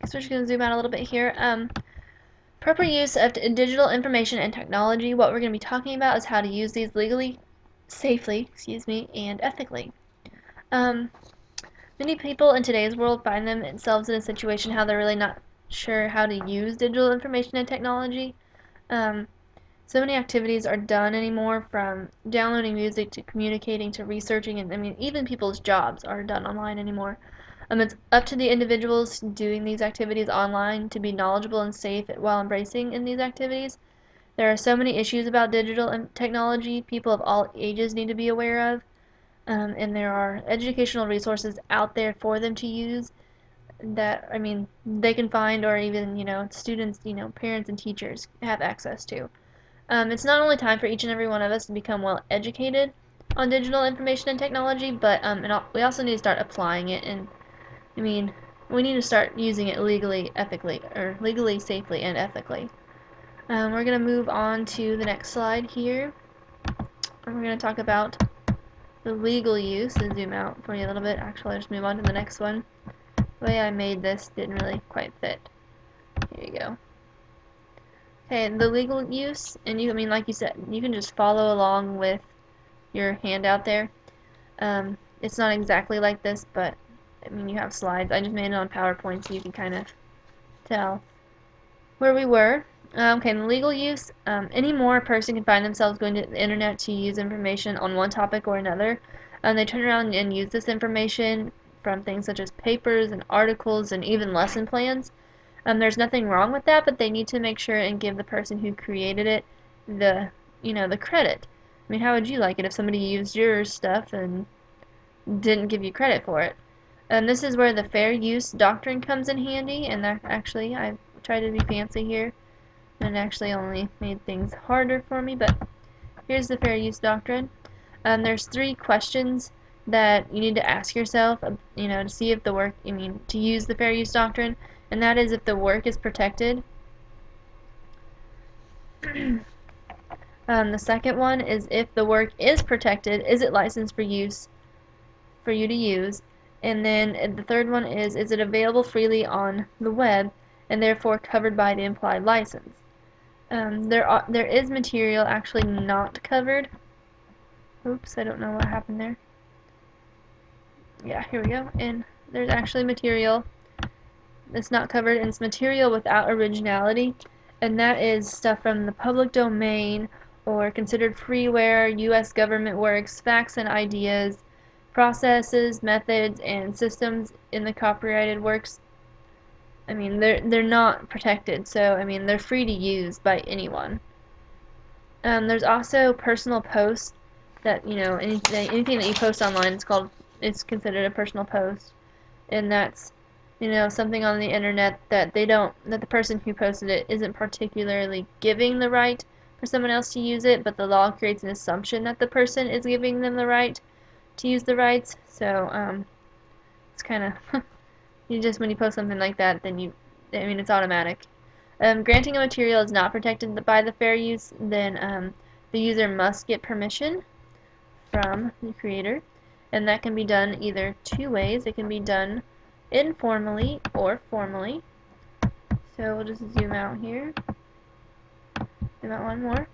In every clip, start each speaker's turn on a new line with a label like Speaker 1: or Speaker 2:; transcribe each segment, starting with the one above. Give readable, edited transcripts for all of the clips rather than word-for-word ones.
Speaker 1: So we're just going to zoom out a little bit here. Proper use of digital information and technology. What we're going to be talking about is how to use these legally, safely, and ethically. Many people in today's world find themselves in a situation how they're really not sure how to use digital information and technology. So many activities are done anymore, from downloading music to communicating to researching, and I mean even people's jobs are done online anymore. It's up to the individuals doing these activities online to be knowledgeable and safe while embracing in these activities. There are so many issues about digital technology people of all ages need to be aware of, and there are educational resources out there for them to use that, I mean, they can find, or even, students, parents and teachers have access to. It's not only time for each and every one of us to become well educated on digital information and technology, but we also need to start applying it, and I mean, we need to start using it legally, ethically, or legally, safely, and ethically. We're going to move on to the next slide here, and we're going to talk about the legal use, and zoom out for you a little bit. Actually, I'll just move on to the next one. The way I made this didn't really quite fit. Here you go. Okay, the legal use, and I mean, like you said, you can just follow along with your handout there. It's not exactly like this, but I mean, you have slides. I just made it on PowerPoint so you can kind of tell where we were. Okay, in the legal use, anymore a person can find themselves going to the internet to use information on one topic or another. They turn around and use this information from things such as papers and articles and even lesson plans. There's nothing wrong with that, but they need to make sure and give the person who created it the credit. I mean, how would you like it if somebody used your stuff and didn't give you credit for it? And this is where the fair use doctrine comes in handy, and that actually, I've tried to be fancy here, and actually only made things harder for me, but here's the fair use doctrine. There's 3 questions that you need to ask yourself, to see if the work, to use the fair use doctrine, and that is if the work is protected. The second one is, if the work is protected, is it licensed for you to use? And then the third one is it available freely on the web and therefore covered by the implied license? There is material actually not covered. Oops, I don't know what happened there. Yeah, here we go. And there's actually material that's not covered, and it's material without originality, and that is stuff from the public domain or considered freeware, U.S. government works, facts and ideas, processes, methods, and systems in the copyrighted works. I mean, they're not protected, so I mean, they're free to use by anyone. There's also personal posts that, anything that you post online it's considered a personal post, and that's something on the internet that the person who posted it isn't particularly giving the right for someone else to use it, but the law creates an assumption that the person is giving them the right to use the rights. So it's kind of when you post something like that, then it's automatic. Granting a material is not protected by the fair use, then the user must get permission from the creator, and that can be done either 2 ways. It can be done informally or formally. So we'll just zoom out here. Zoom out one more.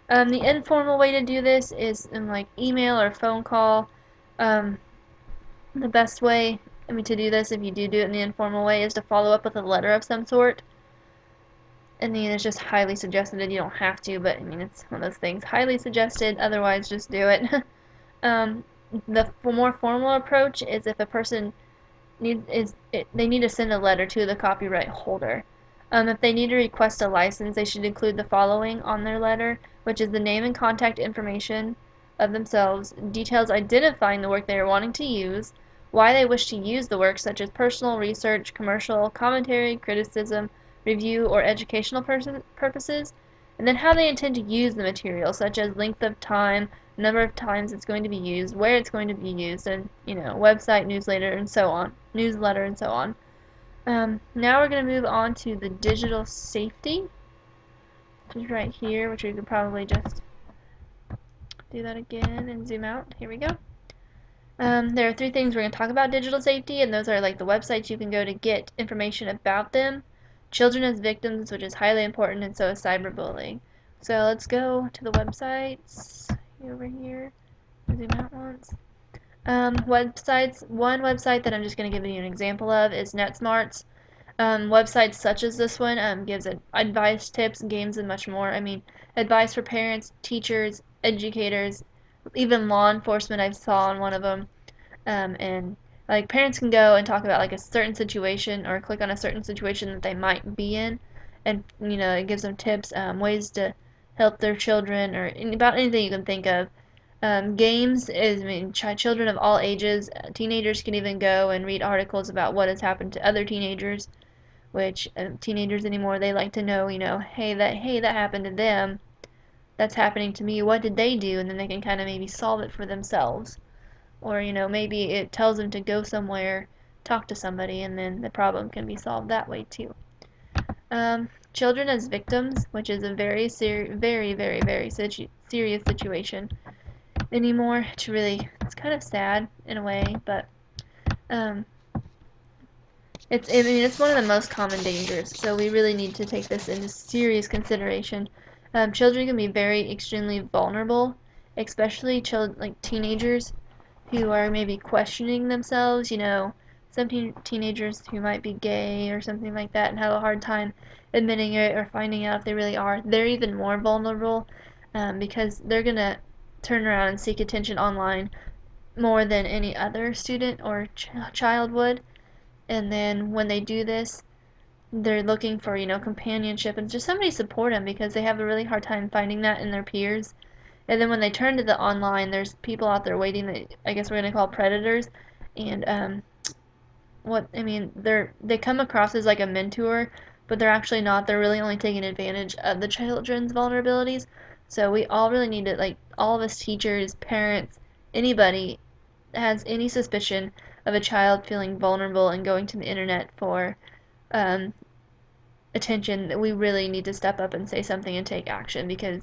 Speaker 1: The informal way to do this is in like email or phone call. The best way, to do this, if you do it in the informal way, is to follow up with a letter of some sort. And then it's just highly suggested. You don't have to, but it's one of those things. Highly suggested. Otherwise, just do it. The more formal approach is if a person they need to send a letter to the copyright holder. If they need to request a license, they should include the following on their letter, which is the name and contact information of themselves, details identifying the work they are wanting to use, why they wish to use the work, such as personal, research, commercial, commentary, criticism, review, or educational purposes, and then how they intend to use the material, such as length of time, number of times it's going to be used, where it's going to be used, and website, newsletter, and so on. Now we're going to move on to the digital safety, which is right here, which we could probably just do that again and zoom out. Here we go. There are three things we're going to talk about digital safety, and those are like the websites you can go to get information about them, children as victims, which is highly important, and so is cyberbullying. So let's go to the websites over here. Zoom out once. Websites. One website that I'm just going to give you an example of is NetSmarts. Websites such as this one gives advice, tips, games, and much more. I mean, advice for parents, teachers, educators, even law enforcement. I saw on one of them, and like parents can go and talk about like a certain situation or click on a certain situation that they might be in, and it gives them tips, ways to help their children or about anything you can think of. Games is, I mean, children of all ages, teenagers can even go and read articles about what has happened to other teenagers, which teenagers anymore, they like to know, hey, that happened to them, that's happening to me, what did they do, and then they can kind of maybe solve it for themselves. Or, maybe it tells them to go somewhere, talk to somebody, and then the problem can be solved that way too. Children as victims, which is a very, very, very serious situation anymore. It's kind of sad in a way, but um, it's one of the most common dangers, so we really need to take this into serious consideration. Children can be very extremely vulnerable, especially like teenagers who are maybe questioning themselves. Some teenagers who might be gay or something like that and have a hard time admitting it or finding out if they really are. They're even more vulnerable because they're gonna turn around and seek attention online more than any other student or child would. And then when they do this, they're looking for, companionship and just somebody to support them because they have a really hard time finding that in their peers. And then when they turn to the online, there's people out there waiting that I guess we're gonna call predators, and they come across as like a mentor, but they're actually not. They're really only taking advantage of the children's vulnerabilities. So we all really need to, like, all of us teachers, parents, anybody has any suspicion of a child feeling vulnerable and going to the internet for um, attention, that we really need to step up and say something and take action because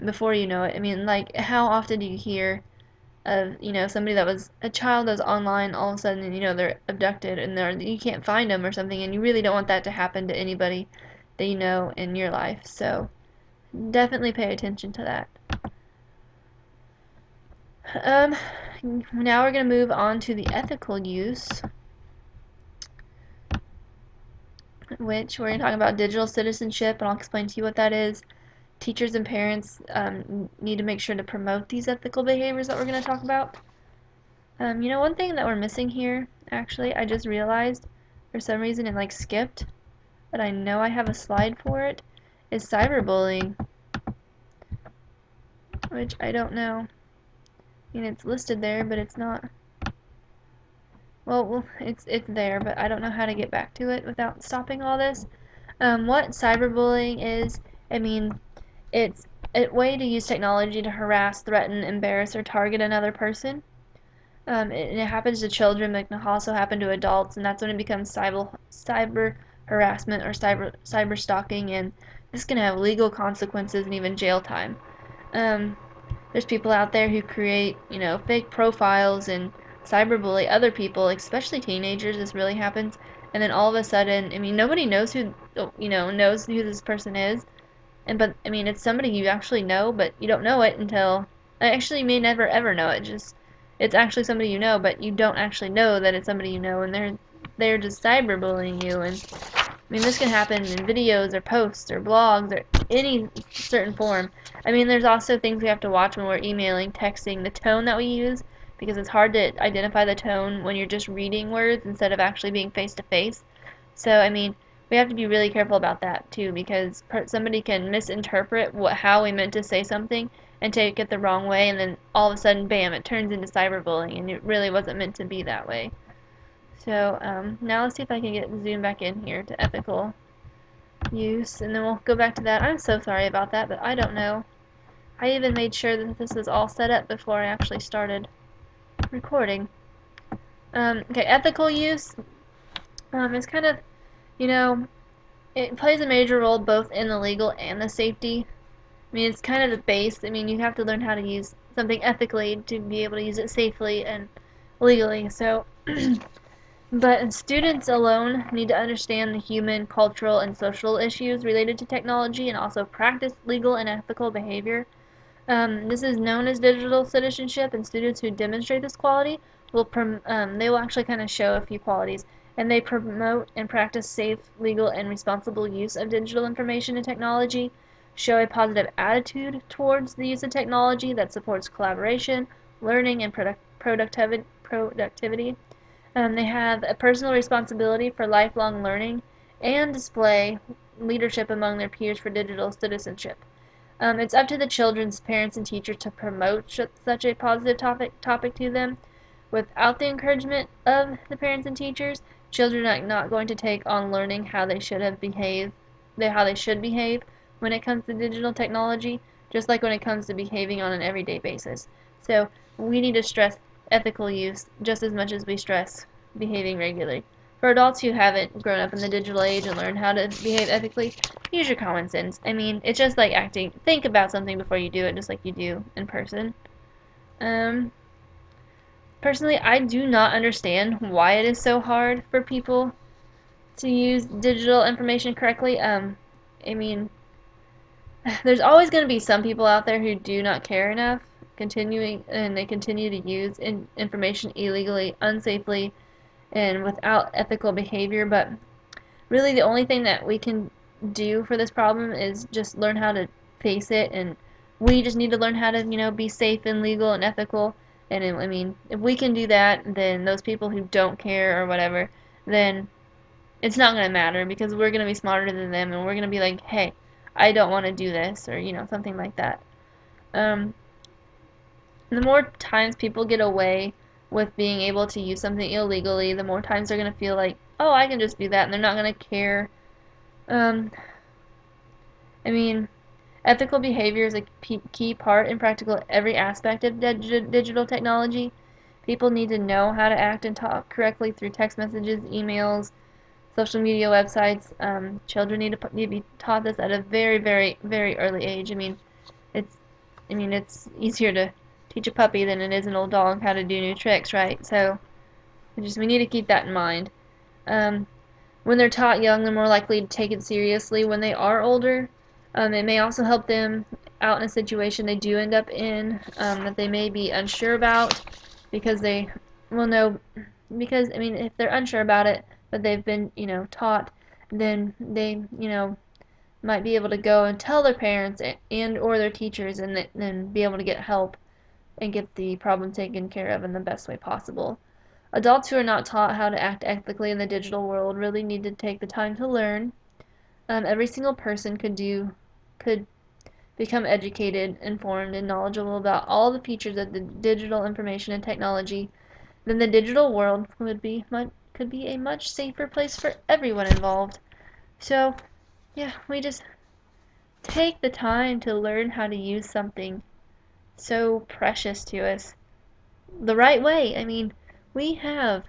Speaker 1: before you know it, I mean, like, how often do you hear of, somebody that was a child that was online, all of a sudden, they're abducted and you can't find them or something, and you really don't want that to happen to anybody that you know in your life. So definitely pay attention to that. Now we're going to move on to the ethical use, which we're going to talk about digital citizenship, and I'll explain to you what that is. Teachers and parents need to make sure to promote these ethical behaviors that we're going to talk about. One thing that we're missing here, actually, I just realized for some reason it like skipped, but I know I have a slide for it, is cyberbullying, which I don't know. I mean, it's listed there, but it's not. Well, it's there, but I don't know how to get back to it without stopping all this. What cyberbullying is, I mean, it's a way to use technology to harass, threaten, embarrass, or target another person. It happens to children, but it can also happen to adults, and that's when it becomes cyber harassment or cyber stalking, and this can have legal consequences and even jail time. Um, there's people out there who create, fake profiles and cyberbully other people, especially teenagers. This really happens, and then all of a sudden, I mean, nobody knows knows who this person is, but I mean, it's somebody you actually know, but you don't know it until actually you may never ever know it. Just it's actually somebody you know, but you don't actually know that it's somebody you know, and they're just cyberbullying you. And I mean, this can happen in videos or posts or blogs or any certain form. I mean, there's also things we have to watch when we're emailing, texting, the tone that we use, because it's hard to identify the tone when you're just reading words instead of actually being face to face. So, I mean, we have to be really careful about that too, because somebody can misinterpret how we meant to say something and take it the wrong way, and then all of a sudden, bam, it turns into cyberbullying, and it really wasn't meant to be that way. So now let's see if I can get zoom back in here to ethical use, and then we'll go back to that. I'm so sorry about that, but I don't know. I even made sure that this was all set up before I actually started recording. Okay, ethical use is kind of, it plays a major role both in the legal and the safety. I mean, it's kind of the base. I mean, you have to learn how to use something ethically to be able to use it safely, and legally. So, but students alone need to understand the human, cultural, and social issues related to technology and also practice legal and ethical behavior. This is known as digital citizenship, and students who demonstrate this quality they will actually kind of show a few qualities, and they promote and practice safe, legal, and responsible use of digital information and technology, show a positive attitude towards the use of technology that supports collaboration, learning, and productivity. They have a personal responsibility for lifelong learning and display leadership among their peers for digital citizenship. It's up to the children's parents and teachers to promote such a positive topic to them. Without the encouragement of the parents and teachers, children are not going to take on learning how they should behave when it comes to digital technology, just like when it comes to behaving on an everyday basis. So we need to stress ethical use just as much as we stress behaving regularly. For adults who haven't grown up in the digital age and learned how to behave ethically, use your common sense. I mean, it's just like acting. Think about something before you do it, just like you do in person. Um, Personally, I do not understand why it is so hard for people to use digital information correctly. I mean, there's always going to be some people out there who do not care enough, they continue to use information illegally, unsafely, and without ethical behavior. But really, the only thing that we can do for this problem is just learn how to face it, and we just need to learn how to, be safe and legal and ethical. And I mean, if we can do that, then those people who don't care or whatever, then it's not going to matter because we're going to be smarter than them, and we're going to be like, hey, I don't want to do this, or something like that. Um, the more times people get away with being able to use something illegally, the more times they're going to feel like, oh, I can just do that, and they're not going to care. Um, I mean, ethical behavior is a key part in practical every aspect of digital technology. People need to know how to act and talk correctly through text messages, emails, social media websites. Children need to be taught this at a very, very, very early age. It's it's easier to teach a puppy than it is an old dog how to do new tricks, right? So we need to keep that in mind. Um, when they're taught young, they're more likely to take it seriously when they are older. It may also help them out in a situation they do end up in that they may be unsure about because they will know. Because, if they're unsure about it, but they've been, taught, then they, might be able to go and tell their parents and or their teachers and then be able to get help and get the problem taken care of in the best way possible. Adults who are not taught how to act ethically in the digital world really need to take the time to learn. Every single person could become educated, informed, and knowledgeable about all the features of the digital information and technology. Then the digital world could be a much safer place for everyone involved. So, yeah, we just take the time to learn how to use something so precious to us the right way. We have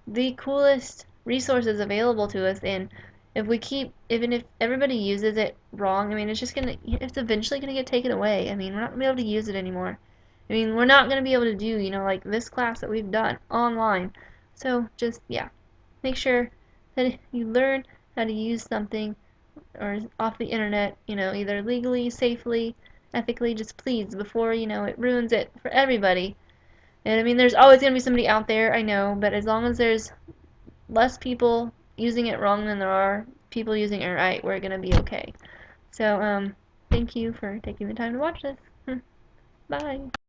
Speaker 1: the coolest resources available to us, and even if everybody uses it wrong, it's eventually gonna get taken away. We're not gonna be able to use it anymore. We're not gonna be able to do, like this class that we've done online. So just, yeah, make sure that you learn how to use something or off the internet, either legally, safely, ethically, just please, before, it ruins it for everybody. And there's always going to be somebody out there, I know, but as long as there's less people using it wrong than there are people using it right, we're going to be okay. So, thank you for taking the time to watch this. Bye.